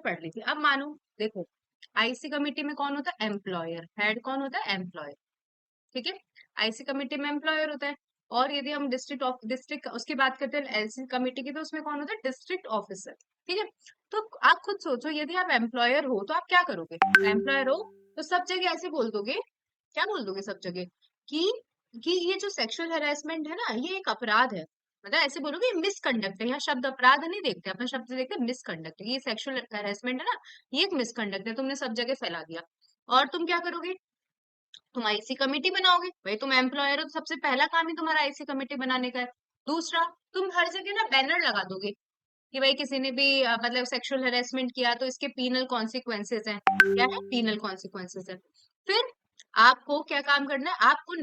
पढ़ ली थी। अब मानो देखो, आईसी कमेटी में कौन होता है? एम्प्लॉयर। हेड कौन होता है? एम्प्लॉयर। ठीक है, आईसी कमेटी में एम्प्लॉयर होता है। और यदि हम डिस्ट्रिक्ट उसकी बात करते हैं एलसी कमेटी की, तो उसमें कौन होता है? District officer. ठीक है, तो आप खुद सोचो, यदि आप एम्प्लॉयर हो तो आप क्या करोगे? एम्प्लॉयर हो तो सब जगह ऐसे बोल दोगे, क्या बोल दोगे सब जगह, कि कि ये जो सेक्सुअल हेरासमेंट है ना, ये एक अपराध है। मतलब ऐसे बोलोगे मिसकंडक्ट है। यहाँ शब्द अपराध नहीं देखते, अपना शब्द देखते मिसकंडक्ट। ये सेक्सुअल हेरासमेंट है ना, ये एक मिसकंडक्ट है, तुमने सब जगह फैला दिया। और तुम क्या करोगे? तुम आईसी कमेटी बनाओगे। भाई तुम एम्प्लॉयर हो तो सबसे पहला काम ही तुम्हारा आईसी कमेटी बनाने का है। दूसरा, तुम हर जगह ना बैनर लगा दोगे कि भाई किसी ने भी मतलब सेक्सुअल हेरासमेंट किया तो इसके पीनल कॉन्सिक्वेंसेस हैं। क्या है? पीनल कॉन्सिक्वेंसेस है। फिर आपको क्या काम करना है? आपको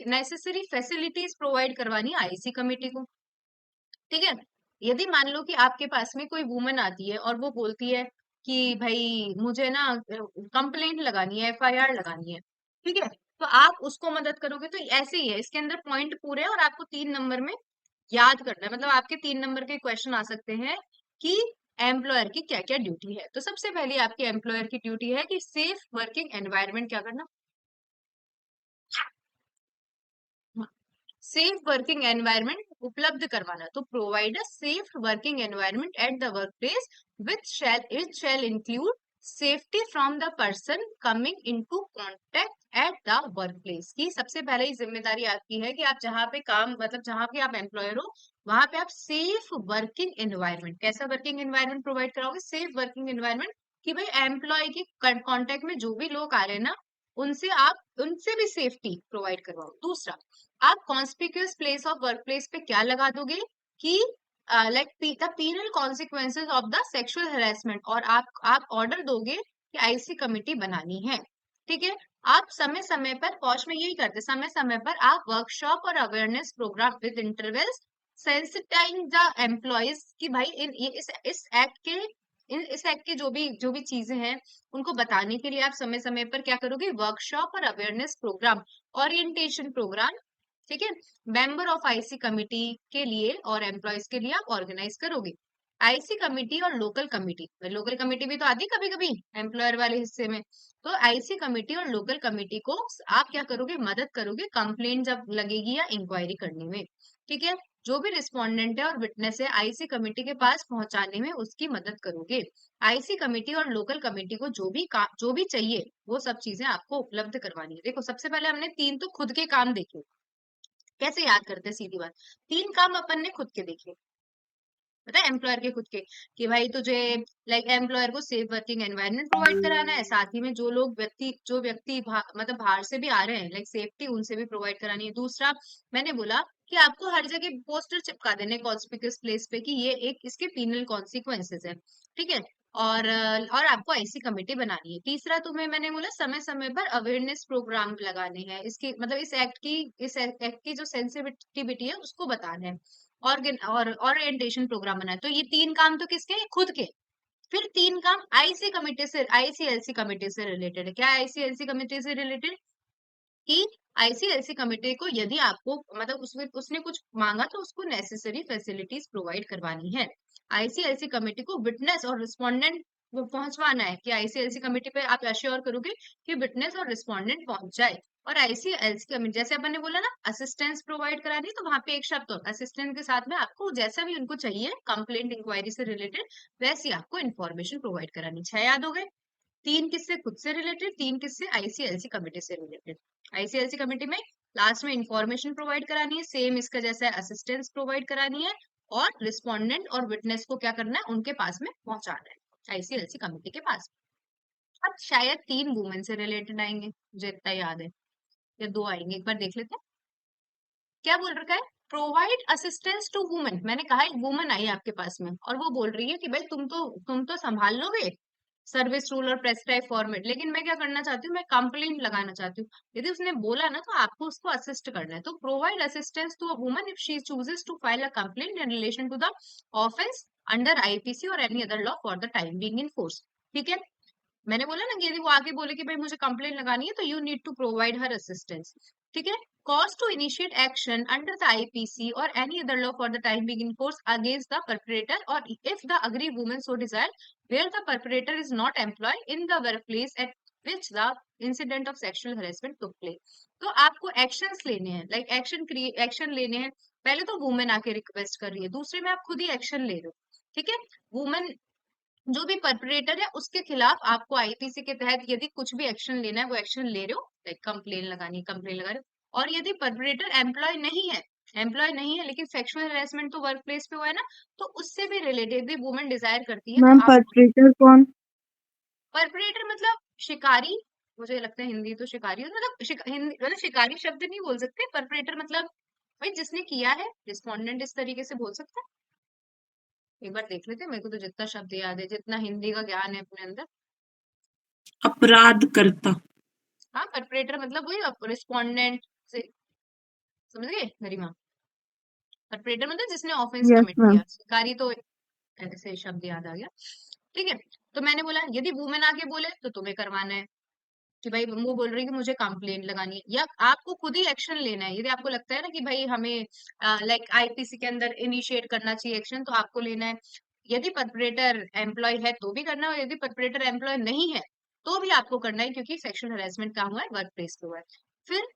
नेसेसरी फैसिलिटीज प्रोवाइड करवानी है आईसी कमेटी को। ठीक है, यदि मान लो कि आपके पास में कोई वुमन आती है और वो बोलती है कि भाई मुझे ना कंप्लेंट लगानी है, एफआईआर लगानी है। ठीक है, तो आप उसको मदद करोगे। तो ऐसे ही है, इसके अंदर पॉइंट पूरे हैं और आपको 3 नंबर में याद करना है। मतलब आपके 3 नंबर के क्वेश्चन आ सकते हैं कि एम्प्लॉयर की क्या क्या ड्यूटी है। तो सबसे पहले आपकी एम्प्लॉयर की ड्यूटी है कि सेफ वर्किंग एनवायरनमेंट क्या करना, सेफ वर्किंग एनवायरनमेंट उपलब्ध करवाना। तो provide a safe working environment at the work place which shall include safety from the person coming into contact at the work place. की सबसे पहले ही जिम्मेदारी आपकी है कि आप जहाँ पे काम, मतलब जहाँ पे आप एम्प्लॉयर हो, वहां पे आप सेफ वर्किंग एनवायरनमेंट, कैसा वर्किंग एनवायरनमेंट प्रोवाइड कराओगे? सेफ वर्किंग एनवायरनमेंट, कि भाई एम्प्लॉय के कांटेक्ट में जो भी लोग आ रहे हैं ना, उनसे आप उनसे भी सेफ्टी प्रोवाइड करवाओ। दूसरा, आप conspicuous place of work place पे क्या लगा दोगे कि like the penal consequences of the sexual harassment. और आप ऑर्डर दोगे कि आईसी कमेटी बनानी है। ठीक है, आप समय समय पर, पौष में यही करते, समय समय पर आप वर्कशॉप और awareness programme with intervals sensitise the employees कि भाई इस एक्ट के, इस एक्ट के जो भी चीजें हैं उनको बताने के लिए आप समय समय पर क्या करोगे? वर्कशॉप और अवेयरनेस प्रोग्राम, ओरिएंटेशन प्रोग्राम, ठीक है, मेंबर ऑफ आईसी कमिटी के लिए और एम्प्लॉयज के लिए आप ऑर्गेनाइज करोगे। आईसी कमिटी और लोकल कमिटी भी तो आती है कभी कभी एम्प्लॉयर वाले हिस्से में। तो आईसी कमिटी और लोकल कमिटी को आप क्या करोगे? मदद करोगे कंप्लेंट जब लगेगी या इंक्वायरी करने में। ठीक है, जो भी रिस्पोंडेंट है और विटनेस है आईसी कमिटी के पास पहुंचाने में उसकी मदद करोगे। आईसी कमिटी और लोकल कमिटी को जो भी चाहिए वो सब चीजें आपको उपलब्ध करवानी है। देखो, सबसे पहले हमने 3 तो खुद के काम देखे। कैसे याद करते हैं? सीधी बात, 3 काम अपन ने खुद के देखे, पता है, एम्प्लॉयर के खुद के, कि भाई तुझे लाइक एम्प्लॉयर को सेफ वर्किंग एनवायरनमेंट प्रोवाइड कराना है, साथ ही में जो व्यक्ति मतलब बाहर से भी आ रहे हैं, लाइक सेफ्टी उनसे भी प्रोवाइड करानी है। दूसरा, मैंने बोला कि आपको हर जगह पोस्टर चिपका देने कॉन्स्पिक्यूअस प्लेस पे कि ये एक इसके पीनल कॉन्सिक्वेंसेस है। ठीक है, और आपको आईसी कमेटी बनानी है। तीसरा, तुम्हें मैंने बोला समय समय पर अवेयरनेस प्रोग्राम लगाने हैं, इसकी मतलब इस एक्ट की जो सेंसिटिविटी है उसको बताना है। और ओरिएंटेशन प्रोग्राम बनाए। तो ये 3 काम तो किसके हैं? खुद के। फिर 3 काम आईसीएलसी कमेटी से रिलेटेड है। क्या आईसीएलसी कमेटी से रिलेटेड? कि आईसीएलसी कमेटी को यदि आपको मतलब उसने कुछ मांगा तो उसको नेसेसरी फैसिलिटीज प्रोवाइड करवानी है। आईसीएलसी कमेटी को विटनेस और रिस्पोंडेंट वो पहुंचवाना है, कि आईसीएलसी कमेटी पे आप अश्योर करोगे कि विटनेस और रिस्पोंडेंट पहुंच जाए। और आईसीएलसी कमेटी, जैसे अपन ने बोला ना असिस्टेंस प्रोवाइड करानी, तो वहां पे एक शब्द और असिस्टेंट के साथ में आपको जैसा भी उनको चाहिए कंप्लेंट इंक्वायरी से रिलेटेड, वैसी आपको इन्फॉर्मेशन प्रोवाइड करानी। 6 याद हो गए। 3 किससे खुद से रिलेटेड, 3 किससे आईसीएलसी कमेटी से रिलेटेड। आईसीएलसी कमेटी में लास्ट में इंफॉर्मेशन प्रोवाइड करानी है, सेम इसका जैसा असिस्टेंस प्रोवाइड करानी है। और रिस्पोंडेंट और विटनेस को क्या करना है? उनके पास में पहुंचाना है आईसीएलसी कमेटी के पास। अब शायद 3 वुमेन से रिलेटेड आएंगे, मुझे इतना याद है, या 2 आएंगे, एक बार देख लेते हैं। क्या बोल रखा है? Provide assistance to women. मैंने कहा एक वुमन आई आपके पास में और वो बोल रही है कि भाई तुम तो संभाल लोगे सर्विस रूल और प्रेस्क्राइब फॉर्मेट, लेकिन मैं क्या करना चाहती हूँ? मैं कंप्लेंट लगाना चाहती हूँ। यदि उसने बोला ना, तो आपको उसको असिस्ट करना है। तो provide assistance to a woman if she chooses to file a complaint in relation to the offence under IPC और any other law for the time being in force. ठीक है, मैंने बोला ना कि यदि वो आगे बोले कि भाई मुझे कंप्लेंट लगानी है, तो you need to provide her assistance. ठीक है। cause to initiate action under the IPC or any other law for the time being in force against the perpetrator or if the aggrieved woman so desire where the perpetrator is not employed in the workplace at which the incident of sexual harassment took place। तो आपको actions लेने हैं, like action लेने हैं। पहले तो women आके request कर रही है, दूसरे में आप खुद ही एक्शन ले रहे हो। ठीक है। वुमेन जो भी परपरेटर है उसके खिलाफ आपको आईपीसी के तहत यदि कुछ भी एक्शन लेना है वो एक्शन ले रहे हो, लाइक कंप्लेन लगानी है कंप्लेन लगा रहे हो। और यदि परपरेटर एम्प्लॉय नहीं है लेकिन सेक्सुअल हरेसमेंट तो वर्क प्लेस पे हुआ है ना, तो उससे भी रिलेटेड भी वुमेन डिजायर करती है तो मैम आपको। परपरेटर कौन? परपरेटर मतलब शिकारी, मुझे लगता है हिंदी तो शिकारी मतलब हिंदी मतलब शिकारी शब्द नहीं बोल सकते, परपरेटर मतलब भाई जिसने किया है, रिस्पोंडेंट इस तरीके से बोल सकते हैं। एक बार देख लेते हैं, मेरे को तो जितना शब्द याद है, जितना हिंदी का ज्ञान है अपने अंदर। अपराधकर्ता। हाँ, परपरेटर मतलब वही रिस्पोंडेंट से, समझ गए गरिमा? परपरेटर मतलब जिसने ऑफेंस यस कमिट मैम। किया, शिकारी तो ऐसे शब्द याद आ गया। ठीक है। तो मैंने बोला यदि वुमेन आके बोले तो तुम्हें करवाना है कि भाई वो बोल रही है कि मुझे कंप्लेन लगानी है, या आपको खुद ही एक्शन लेना है। यदि आपको लगता है ना कि भाई हमें लाइक आईपीसी के अंदर इनिशिएट करना चाहिए एक्शन, तो आपको लेना है। यदि परपरेटर एम्प्लॉय है तो भी करना है, और यदि परपरेटर एम्प्लॉय नहीं है तो भी आपको करना है, क्योंकि सेक्सुअल हरेसमेंट कहाँ हुआ है, वर्क प्लेस पे हुआ है। फिर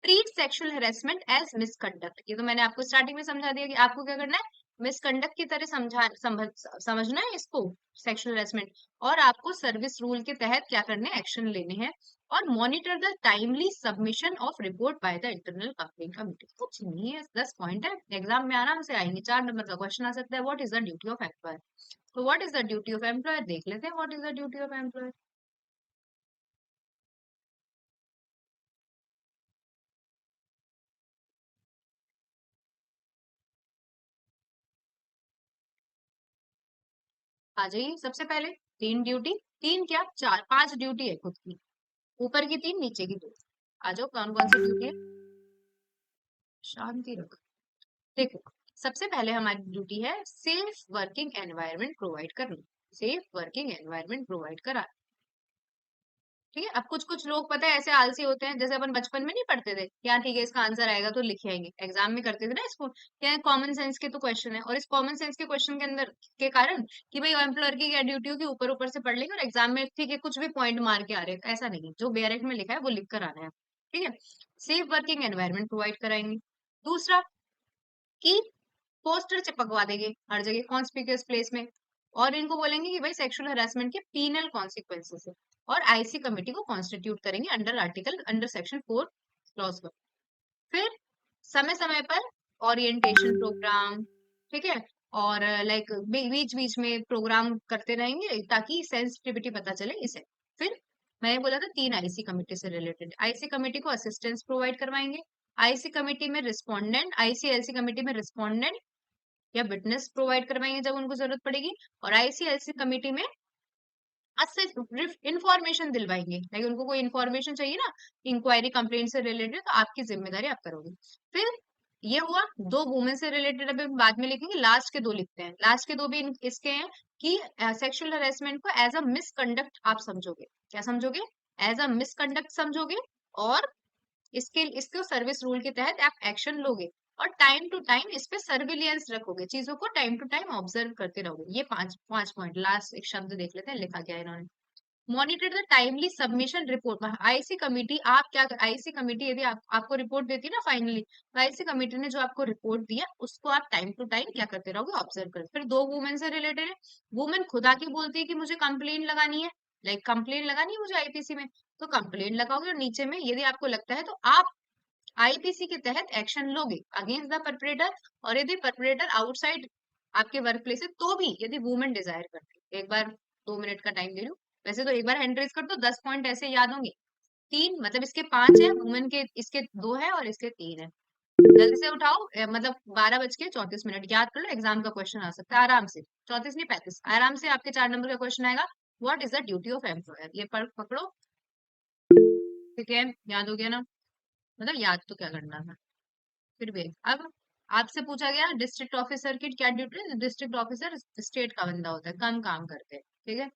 treat sexual harassment as misconduct, ये तो मैंने आपको स्टार्टिंग में समझा दिया कि आपको क्या करना है, मिसकंडक्ट की तरह समझना है इसको, सेक्सुअल हेरेसमेंट। और आपको सर्विस रूल के तहत क्या करने हैं, एक्शन लेने हैं। और monitor the timely submission of report by the internal complaint committee. कुछ नहीं है, 10 पॉइंट है, एग्जाम में आराम से आएंगे, 4 नंबर का क्वेश्चन आ सकता है। What is the duty of employer? तो what is the duty of employer देख लेते हैं, what is the duty of employer. आ जाइए, सबसे पहले तीन ड्यूटी, तीन क्या चार 5 ड्यूटी है खुद की, ऊपर की 3 नीचे की 2। आ जाओ, कौन कौन सी ड्यूटी है, शांति रखो। देखो, सबसे पहले हमारी ड्यूटी है सेफ वर्किंग एनवायरनमेंट प्रोवाइड करना, सेफ वर्किंग एनवायरनमेंट प्रोवाइड करा। ठीक है। अब कुछ कुछ लोग पता है ऐसे आलसी होते हैं, जैसे अपन बचपन में नहीं पढ़ते थे क्या, ठीक है इसका आंसर आएगा तो लिखे आएंगे, एग्जाम में करते थे ना इसको, क्या कॉमन सेंस के तो क्वेश्चन है, और इस कॉमन सेंस के क्वेश्चन के अंदर के कारण कि भाई एम्प्लॉयर की क्या ड्यूटी होगी, ऊपर ऊपर से पढ़ लेंगे और एग्जाम में ठीक है कुछ भी पॉइंट मार के आ रहे हैं, ऐसा नहीं, जो डायरेक्ट में लिखा है वो लिख कर आना है। ठीक है। सेफ वर्किंग एनवायरनमेंट प्रोवाइड कराएंगे। दूसरा कि पोस्टर चिपकवा देंगे हर जगह कॉन्स्पिकुअस प्लेस में, और इनको बोलेंगे कि भाई सेक्सुअल हरासमेंट के पीनल कॉन्सिक्वेंसेस है। और आईसी कमेटी को कॉन्स्टिट्यूट करेंगे अंडर सेक्शन 4 क्लॉज 1। फिर समय समय पर ओरिएंटेशन प्रोग्राम, ठीक है, और लाइक बीच बीच में प्रोग्राम करते रहेंगे ताकि सेंसिटिविटी पता चले इसे। फिर मैंने बोला था 3 आईसी कमेटी से रिलेटेड, आईसी कमेटी को असिस्टेंस प्रोवाइड करवाएंगे। आईसी कमेटी में रिस्पोंडेंट, आईसीएलसी कमेटी में रिस्पोंडेंट या विटनेस प्रोवाइड करवाएंगे जब उनको जरूरत पड़ेगी। और आईसीएलसी कमेटी में इंफॉर्मेशन दिलवाएंगे, लाइक उनको कोई इंफॉर्मेशन चाहिए ना, इंक्वायरी कंप्लेंट से रिलेटेड, तो आपकी जिम्मेदारी आप करोगे। फिर ये हुआ 2 वुमेन से रिलेटेड, अभी हम बाद में लिखेंगे, लास्ट के 2 लिखते हैं, लास्ट के 2 भी इसके हैं कि सेक्सुअल हरेसमेंट को एज अ मिसकंडक्ट आप समझोगे, क्या समझोगे, एज अ मिसकंडक्ट समझोगे। और इसको सर्विस रूल के तहत आप एक्शन लोगे, और टाइम टू टाइम इस पे सर्विलियंस रखोगे, चीजों को टाइम टू टाइम ऑब्जर्व करते रहोगे। ये 5 पॉइंट। लास्ट एक शब्द देख लेते हैं लिखा क्या है इन्होंने, monitor the timely submission report. IC committee आप क्या, आईसी कमेटी यदि आपको रिपोर्ट देती है ना फाइनली, तो आईसी कमेटी ने जो आपको रिपोर्ट दिया उसको आप टाइम टू टाइम क्या करते रहोगे, ऑब्जर्व करते। फिर 2 वुमेन से रिलेटेड है, वुमेन खुद आके बोलती है कि मुझे कंप्लेन लगानी है, लाइक कंप्लेन लगानी है मुझे आईपीसी में, तो कंप्लेन लगाओगे, और नीचे में यदि आपको लगता है तो आप आईपीसी के तहत एक्शन लोगे अगेंस्ट द परपरेटर। और यदि परपरेटर आउटसाइड आपके वर्क प्लेस है तो भी, यदि वुमेन डिजायर करती है, एक बार 2 मिनट का टाइम दे रही हूँ, वैसे तो एक बार हैंड रेज कर दो, 10 पॉइंट ऐसे याद होंगे। 3 मतलब इसके 5 है वुमेन के, इसके 2 है और इसके 3 है। जल्दी से उठाओ, मतलब 12:34 याद कर लो, एग्जाम का क्वेश्चन आ सकता है आराम से, 34 नहीं 35, आराम से आपके 4 नंबर का क्वेश्चन आएगा। What is the duty of employer, ये पकड़ो। ठीक है, याद हो गया ना, मतलब याद तो क्या करना था, फिर भी अब आपसे पूछा गया डिस्ट्रिक्ट ऑफिसर की क्या ड्यूटी है, डिस्ट्रिक्ट ऑफिसर स्टेट का बंदा होता है, कम काम करते हैं। ठीक है।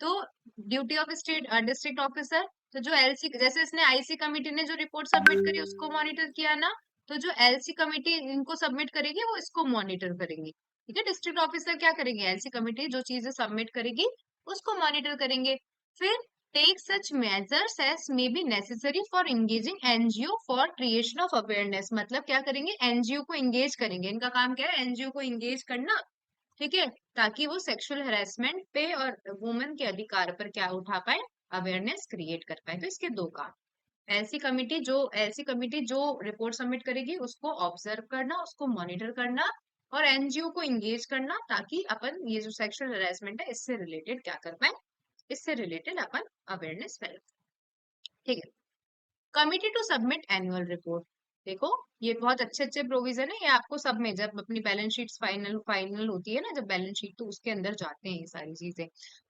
तो duty of state district officer, तो जो एलसी, जैसे इसने आईसी कमिटी ने जो रिपोर्ट सबमिट करी उसको मॉनिटर किया ना, तो जो एलसी कमिटी इनको सबमिट करेगी वो इसको मॉनिटर करेंगे। ठीक है, डिस्ट्रिक्ट ऑफिसर क्या करेंगे, एलसी कमिटी जो चीजें सबमिट करेगी उसको मॉनिटर करेंगे। फिर take such measures as may be necessary for engaging NGO for creation of awareness, मतलब क्या करेंगे, एनजीओ को एंगेज करेंगे। इनका काम क्या है, एनजीओ को एंगेज करना। ठीक है, ताकि वो सेक्सुअल हरासमेंट पे और वुमेन के अधिकार पर क्या उठा पाए, अवेयरनेस क्रिएट कर पाए। तो इसके दो काम, एलसी कमिटी जो रिपोर्ट सबमिट करेगी उसको ऑब्जर्व करना, उसको मॉनिटर करना, और एनजीओ को एंगेज करना, ताकि अपन ये जो सेक्सुअल हरासमेंट है इससे रिलेटेड क्या कर पाए, इससे रिलेटेड अपन अवेयरनेस फैला। ठीक है, committee to submit annual report. देखो, ये बहुत अच्छे अच्छे प्रोविजन है, ये आपको सब में जब अपनी बैलेंस शीट्स फाइनल फाइनल होती है ना, जब बैलेंस शीट, तो उसके अंदर जाते हैं ये सारी चीजें।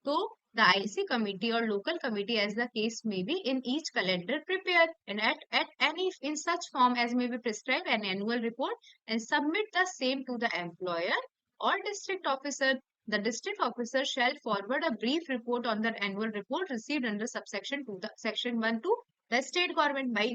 तो द आईसी कमिटी और local committee as the case may be in each calendar prepare and at any in such form as may be prescribe an annual report and submit the same to the employer और district officer. The district officer shall forward a brief report on the annual report received under subsection 2 the section 1 to the state government. भाई,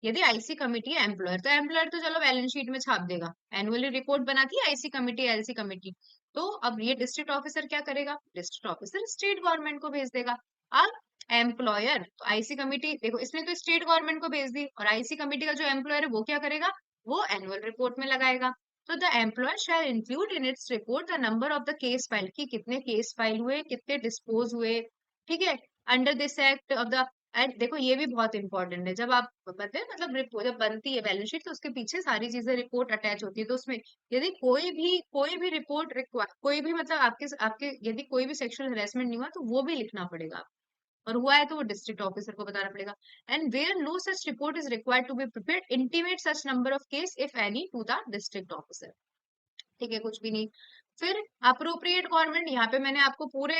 यदि IC committee है employer, तो employer तो चलो balance sheet में छाप देगा, एनुअली रिपोर्ट बनाती है आईसी कमिटी एलसी कमिटी। तो अब ये डिस्ट्रिक्ट ऑफिसर क्या करेगा, डिस्ट्रिक्ट ऑफिसर स्टेट गवर्नमेंट को भेज देगा। अब एम्प्लॉयर, तो आईसी कमिटी देखो, इसने तो स्टेट गवर्नमेंट को भेज दी, और आईसी कमिटी का जो एम्प्लॉयर है वो क्या करेगा, वो एनुअल रिपोर्ट में लगाएगा। तो the employer shall include in its report the number of the case file, की कितने केस फाइल हुए, कितने डिस्पोज हुए। ठीक है, under this act of the, and देखो ये भी बहुत इंपॉर्टेंट है, जब आप बताते हैं मतलब रिपोर्ट जब बनती है बैलेंस शीट, तो उसके पीछे सारी चीजें रिपोर्ट अटैच होती है, तो उसमें यदि कोई भी रिपोर्ट रिक्वायर, कोई भी मतलब आपके आपके यदि कोई भी सेक्सुअल हरेसमेंट नहीं हुआ तो वो भी लिखना पड़ेगा, और हुआ है तो वो डिस्ट्रिक्ट ऑफिसर को बताना पड़ेगा। And where no such report is required to be prepared, intimate such number of case if any to the district officer. ठीक है, कुछ भी नहीं। फिर अप्रोप्रिएट गवर्नमेंट, यहाँ पे मैंने आपको पूरे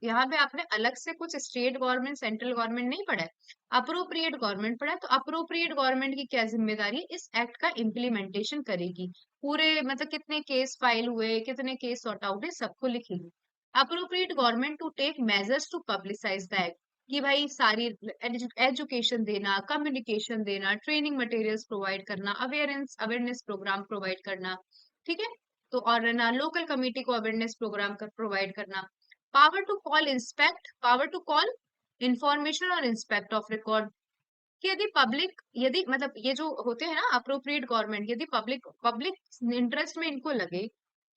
यहाँ पे आपने अलग से कुछ स्टेट गवर्नमेंट सेंट्रल गवर्नमेंट नहीं पढ़ा है, अप्रोप्रिएट गवर्नमेंट पढ़ा है। तो अप्रोप्रिएट गवर्नमेंट की क्या जिम्मेदारी है, इस एक्ट का इम्प्लीमेंटेशन करेगी, पूरे मतलब कितने केस फाइल हुए, कितने केस सॉर्ट आउट है, सबको लिखेगी। Appropriate government to take measures to publicise the act, कि भाई सारी एजुकेशन देना, कम्युनिकेशन देना, ट्रेनिंग मटेरियल्स प्रोवाइड करना, अवेयरनेस अवेयरनेस प्रोग्राम प्रोवाइड करना। ठीक है, तो और ना लोकल कमिटी को अवेयरनेस प्रोग्राम कर प्रोवाइड करना। Power to call inspect, power to call information और इंस्पेक्ट ऑफ रिकॉर्ड, कि यदि पब्लिक, यदि मतलब ये जो होते हैं ना अप्रोप्रिएट गवर्नमेंट, यदि पब्लिक पब्लिक इंटरेस्ट में इनको लगे,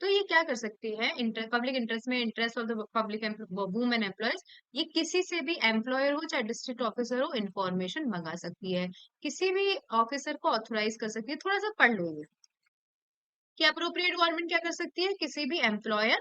तो ये क्या कर सकती है, पब्लिक इंटरेस्ट में, interest of the public women employees, ये किसी से भी एम्प्लॉयर हो चाहे डिस्ट्रिक्ट ऑफिसर हो इंफॉर्मेशन मंगा सकती है, किसी भी ऑफिसर को ऑथोराइज कर सकती है। थोड़ा सा पढ़ लो ये, कि अप्रोप्रिएट गवर्नमेंट क्या कर सकती है, किसी भी एम्प्लॉयर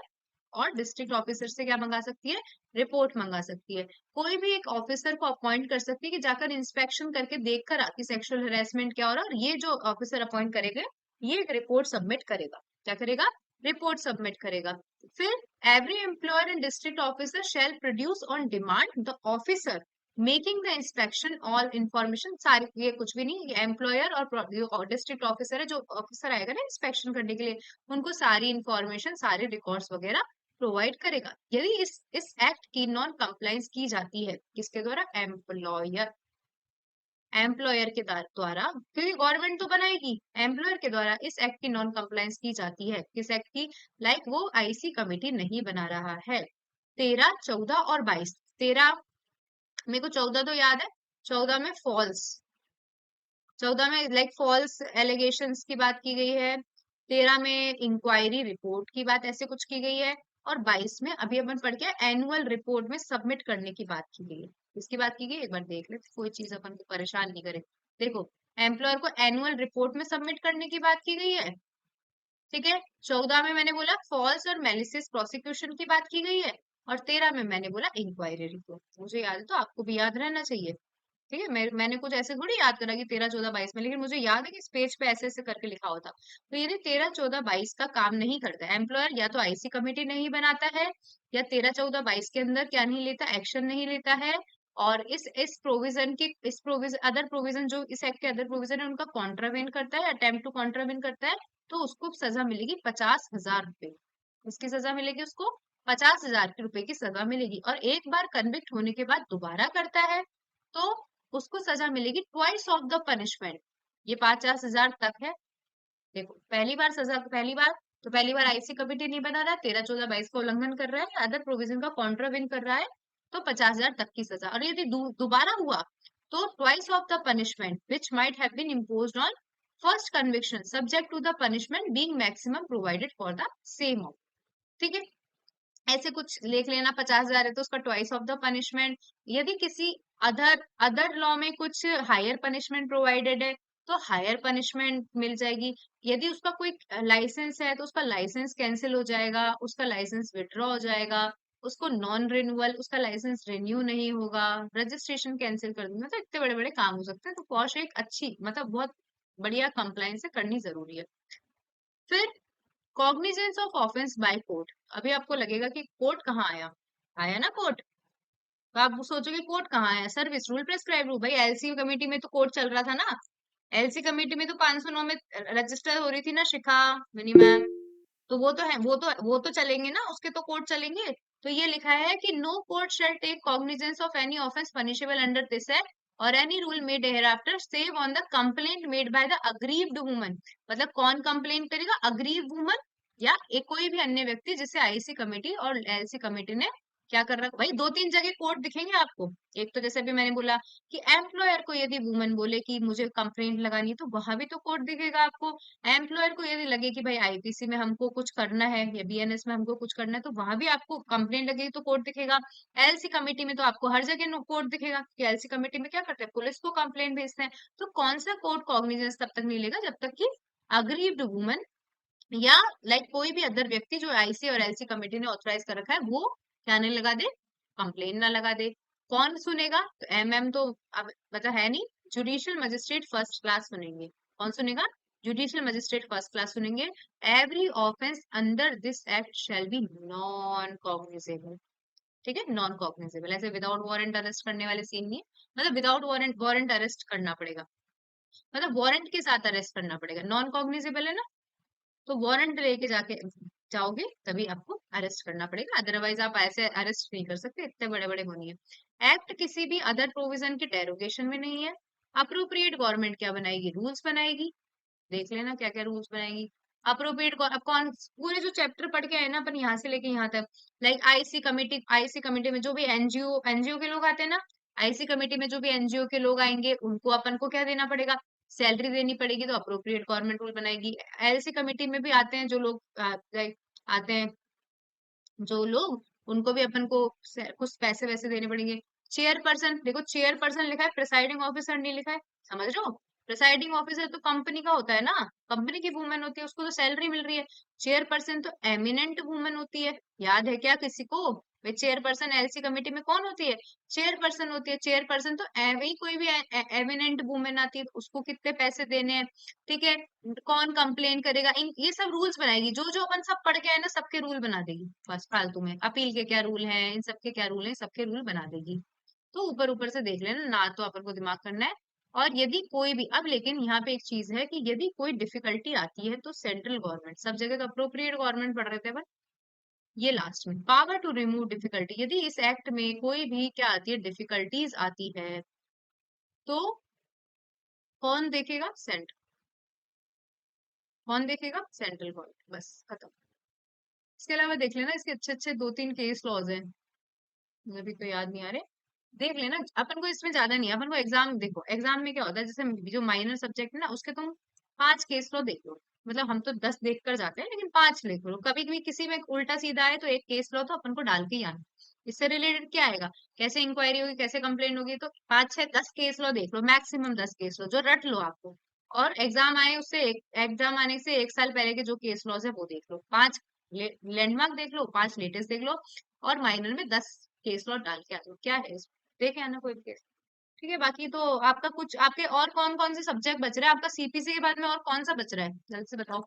और डिस्ट्रिक्ट ऑफिसर से क्या मंगा सकती है, रिपोर्ट मंगा सकती है। कोई भी एक ऑफिसर को अपॉइंट कर सकती है कि जाकर इंस्पेक्शन करके देखकर कि सेक्सुअल हरेसमेंट क्या हो रहा है, और ये जो ऑफिसर अपॉइंट करेगा ये एक रिपोर्ट सबमिट करेगा, क्या करेगा, रिपोर्ट सबमिट करेगा। फिर every employer and district officer shall produce on demand the officer making the inspection all information, सारी ये कुछ भी नहीं, एम्प्लॉयर और डिस्ट्रिक्ट ऑफिसर है, जो ऑफिसर आएगा ना इंस्पेक्शन करने के लिए, उनको सारी इंफॉर्मेशन, सारे रिकॉर्ड्स वगैरह प्रोवाइड करेगा। यदि इस एक्ट की नॉन कंप्लायंस की जाती है, किसके द्वारा, एम्प्लॉयर, एम्प्लॉयर के द्वारा, क्योंकि गवर्नमेंट तो बनाएगी, एम्प्लॉयर के द्वारा इस एक्ट की नॉन कंप्लायंस की जाती है, किस एक्ट की, लाइक वो आईसी कमिटी नहीं बना रहा है। 13, 14 और 22, 13, मेरे को 14 तो याद है, 14 में फॉल्स, 14 में लाइक फॉल्स एलिगेशंस की बात की गई है, 13 में इंक्वायरी रिपोर्ट की बात ऐसे कुछ की गई है, और 22 में अभी अपन पढ़ के एनुअल रिपोर्ट में सबमिट करने की बात की गई है। इसकी बात की गई, एक बार देख ले, कोई चीज अपन को परेशान नहीं करे। देखो, एम्प्लॉयर को एनुअल रिपोर्ट में सबमिट करने की बात की गई है। ठीक है, 14 में मैंने बोला फॉल्स और मेलिसियस प्रोसिक्यूशन की बात की गई है, और 13 में मैंने बोला इंक्वायरी रिपोर्ट। मुझे याद है तो आपको भी याद रहना चाहिए। ठीक है, मैंने कुछ ऐसे थोड़ी याद करा कि 13, 14, 22 में, लेकिन मुझे याद है कि इस पेज पे ऐसे ऐसे करके लिखा होता। तो यदि 13, 14, 22 का काम नहीं करता एम्प्लॉयर, या तो आईसी कमेटी नहीं बनाता है, या 13, 14, 22 के अंदर क्या नहीं लेता, एक्शन नहीं लेता है, और इस प्रोविजन की, इस प्रोविजन, अदर प्रोविजन, जो इस एक्ट के अदर प्रोविजन है उनका कॉन्ट्रावेन करता है, अटेम्प्ट टू कॉन्ट्रावेन करता है, तो उसको सजा मिलेगी 50,000 रुपए। उसकी सजा मिलेगी उसको 50,000 रुपए की सजा मिलेगी। और एक बार कन्विक्ट होने के बाद दोबारा करता है तो उसको सजा मिलेगी ट्वाइस ऑफ द पनिशमेंट। ये 50,000 तक है। देखो पहली बार सजा, पहली बार आईसी कमिटी नहीं बना रहा, 13, 14, 22 का उल्लंघन कर रहा है, अदर प्रोविजन का कॉन्ट्रावेन कर रहा है, तो 50,000 तक की सजा। और यदि दोबारा हुआ तो twice of the punishment which might have been imposed on first conviction subject to the punishment being maximum provided for the same. ठीक है, ऐसे कुछ लिख लेना। 50,000 है तो उसका ट्वाइस ऑफ द पनिशमेंट। यदि किसी अदर अदर लॉ में कुछ हायर पनिशमेंट प्रोवाइडेड है तो हायर पनिशमेंट मिल जाएगी। यदि उसका कोई लाइसेंस है तो उसका लाइसेंस कैंसिल हो जाएगा, उसका लाइसेंस विड्रॉ हो जाएगा, उसको नॉन रिन्यूअल, उसका लाइसेंस रिन्यू नहीं होगा, रजिस्ट्रेशन कैंसिल कर दूंगा। तो इतने बड़े बड़े काम हो सकते हैं। तो पॉश एक अच्छी मतलब बहुत बढ़िया कंप्लायंस करनी जरूरी है। फिर cognizance of offence by court. अभी आपको लगेगा कि कोर्ट कहाँ आया, आया ना कोर्ट। तो आप सोचोगे कोर्ट कहाँ आया, सर्विस रूल प्रेस्क्राइब रूल। भाई एलसी कमेटी में तो कोर्ट चल रहा था ना। एलसी कमेटी में तो 509 में रजिस्टर हो रही थी ना शिखा मिनी मैम। तो वो तो है, वो तो चलेंगे ना, उसके तो कोर्ट चलेंगे। तो ये लिखा है कि no court shall take cognizance of any offence punishable under this act और any rule made hereafter save on the complaint made by the aggrieved woman. मतलब कौन कंप्लेंट करेगा, अग्रीव्ड वुमन या एक कोई भी अन्य व्यक्ति जिसे आईसी कमेटी और एलसी कमेटी ने क्या कर रखा। भाई दो तीन जगह कोर्ट दिखेंगे आपको। एक तो जैसे अभी मैंने बोला कि एम्प्लॉयर को यदि वुमन बोले कि मुझे कंप्लेंट लगानी है तो वहां भी तो कोर्ट दिखेगा आपको। एम्प्लॉयर को यदि लगे कि भाई आईपीसी में हमको कुछ करना है या बीएनएस में हमको कुछ करना है तो वहां भी आपको कंप्लेंट लगेगी तो कोर्ट दिखेगा। एलसी कमेटी में तो आपको हर जगह कोर्ट दिखेगा कि एलसी कमेटी में क्या करते हैं, पुलिस को कंप्लेंट भेजते हैं। तो कौन सा कोर्ट कॉग्निजेंस तब तक नहीं लेगा जब तक कि अग्रीव्ड वुमन या कोई भी अदर व्यक्ति जो आईसी और एलसी कमेटी ने ऑथराइज कर रखा है वो क्या नहीं लगा दे, कंप्लेन ना लगा दे। कौन सुनेगा, तो एमएम तो अब मतलब है नहीं, जुडिशियल मजिस्ट्रेट फर्स्ट क्लास सुनेंगे। कौन सुनेगा, जुडिशियल मजिस्ट्रेट फर्स्ट क्लास सुनेंगे। Every offence under this act shall be non cognizable. ठीक है, नॉन कॉग्निजेबल, ऐसे विदाउट वारंट अरेस्ट करने वाले सीन नहीं है। मतलब विदाउट वारंट, वारंट अरेस्ट करना पड़ेगा, मतलब वारंट के साथ अरेस्ट करना पड़ेगा। नॉन कॉग्निजेबल है ना, तो वारंट लेके जाके जाओगे तभी आपको अरेस्ट करना पड़ेगा, अदरवाइज आप ऐसे अरेस्ट नहीं कर सकते, इतने बड़े बड़े वो नहीं है। एक्ट किसी भी अदर प्रोविजन के डेरोगेशन में नहीं है। अप्रोप्रिएट गवर्नमेंट क्या बनाएगी, रूल्स बनाएगी। देख लेना क्या क्या रूल्स बनाएगी। अप्रोप्रिएट अब कौन, पूरे जो चैप्टर पढ़ के आए ना अपन यहाँ से लेके यहाँ तक, आईसी कमेटी में जो भी एनजीओ एनजीओ के लोग आते हैं ना, आईसी कमेटी में जो भी एनजीओ के लोग आएंगे उनको अपन को क्या देना पड़ेगा, सैलरी देनी पड़ेगी। तो अप्रोप्रिएट गवर्नमेंट रूल बनाएगी। एलसी कमेटी में भी आते हैं जो लोग आते हैं जो लोग, उनको भी अपन को कुछ पैसे वैसे देने पड़ेंगे। चेयरपर्सन, देखो चेयरपर्सन लिखा है, प्रिसाइडिंग ऑफिसर नहीं लिखा है, समझ रहे हो। प्रिसाइडिंग ऑफिसर तो कंपनी का होता है ना, कंपनी की वुमेन होती है, उसको तो सैलरी मिल रही है। चेयरपर्सन तो एमिनेंट वुमेन होती है, याद है क्या किसी को। भाई चेयरपर्सन एलसी कमेटी में कौन होती है, चेयरपर्सन होती है। चेयरपर्सन तो वही कोई भी एमिनेंट वुमेन आती है, तो उसको कितने पैसे देने हैं। ठीक है, कौन कंप्लेन करेगा, इन ये सब रूल्स बनाएगी। जो जो अपन सब पढ़ के आए ना सबके रूल बना देगी, बस फालतू में अपील के क्या रूल हैं, इन सबके क्या रूल हैं, सबके रूल बना देगी। तो ऊपर ऊपर से देख लेना ना, तो अपन को दिमाग करना है। और यदि कोई भी, अब लेकिन यहाँ पे एक चीज है कि यदि कोई डिफिकल्टी आती है तो सेंट्रल गवर्नमेंट, सब जगह तो अप्रोप्रिएट गवर्नमेंट पढ़ रहे थे अपन, ये लास्ट में पावर टू रिमूव डिफिकल्टी। यदि इस एक्ट में कोई भी क्या आती है, डिफिकल्टीज आती है, तो कौन देखेगा, कौन देखेगा, सेंट्रल गवर्नमेंट, बस खत्म। इसके अलावा देख लेना इसके अच्छे अच्छे दो तीन केस लॉज हैं, मुझे भी तो याद नहीं आ रहे। देख लेना, अपन को इसमें ज्यादा नहीं है। अपन को एग्जाम, देखो एग्जाम में क्या होता है, जैसे जो माइनर सब्जेक्ट है ना उसके तुम 5 केस लो देख लो। मतलब हम तो 10 देख कर जाते हैं लेकिन 5 लिख लो। कभी कभी किसी में उल्टा सीधा है तो एक केस लो, तो अपन को डाल के ही आना। इससे रिलेटेड क्या आएगा, कैसे इंक्वायरी होगी, कैसे कंप्लेंट होगी, तो 5 6 10 केस लो देख लो, मैक्सिमम 10 केस लो जो रट लो आपको। और एग्जाम आए उससे एग्जाम आने से 1 साल पहले के जो केस लॉज है वो देख लो। 5 लैंडमार्क देख लो, 5 लेटेस्ट देख लो, और माइनर में 10 केस लॉ डाल के आ जाओ। क्या है इसमें, देखे आना कोई भी केस। ठीक है, बाकी तो आपका कुछ, आपके और कौन कौन से सब्जेक्ट बच रहे हैं, आपका सीपीसी के बाद में और कौन सा बच रहा है, जल्द से बताओ।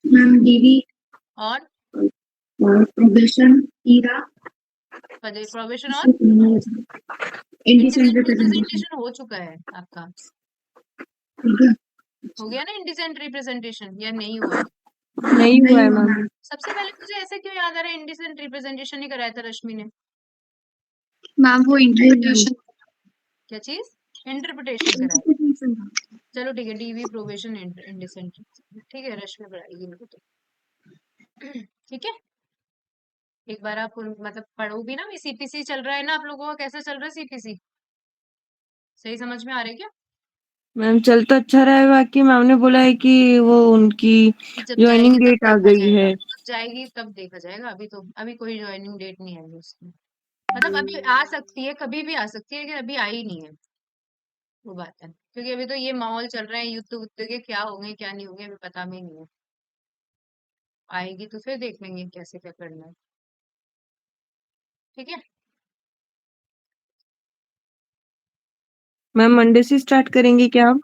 मैम डीवी और प्रोबेशन ईरा प्रोविजन और इंडिसेंट इंडिसेंट रिप्रेजेंटेशन रिप्रेजेंटेशन हो चुका है आपका, हो गया ना इंडिसेंट रिप्रेजेंटेशन, या नहीं हुआ है। नहीं हुआ है मैम। सबसे पहले मुझे ऐसे क्यों याद आ रहा है इंडिसेंट रिप्रेजेंटेशन ही कराया था रश्मि ने। मैम वो इंटरप्रिटेशन क्या चीज? इंटरप्रिटेशन कराए। इंटरप्रिटेशन चलो ठीक है, डीवी प्रोबेशन इंडिसेंट, ठीक है, रश्मि पढ़ाएगी इनको तो। ठीक है, एक बार आप मतलब पढ़ो भी ना, सीपीसी चल रहा है ना आप लोगों का, कैसा चल रहा है सीपीसी? सही समझ में आ रहा है क्या? मैम चल तो अच्छा रहा है, बाकी मैम ने बोला है कि वो उनकी जब ज्वाइनिंग जाएगी तब डेट आ देखा गई जाएगा, है। जब जाएगी तब देखा जाएगा, अभी तो अभी कोई ज्वाइनिंग डेट नहीं आई है उसकी। मतलब अभी आ सकती है, कभी भी आ सकती है, लेकिन अभी आई नहीं है, वो बात है। क्योंकि अभी तो ये माहौल चल रहा है, युद्ध उद्ध के क्या होंगे क्या नहीं होंगे अभी पता भी नहीं है। आएगी तो फिर देख लेंगे कैसे क्या करना है। ठीक है, मैम मंडे से स्टार्ट करेंगे क्या आप?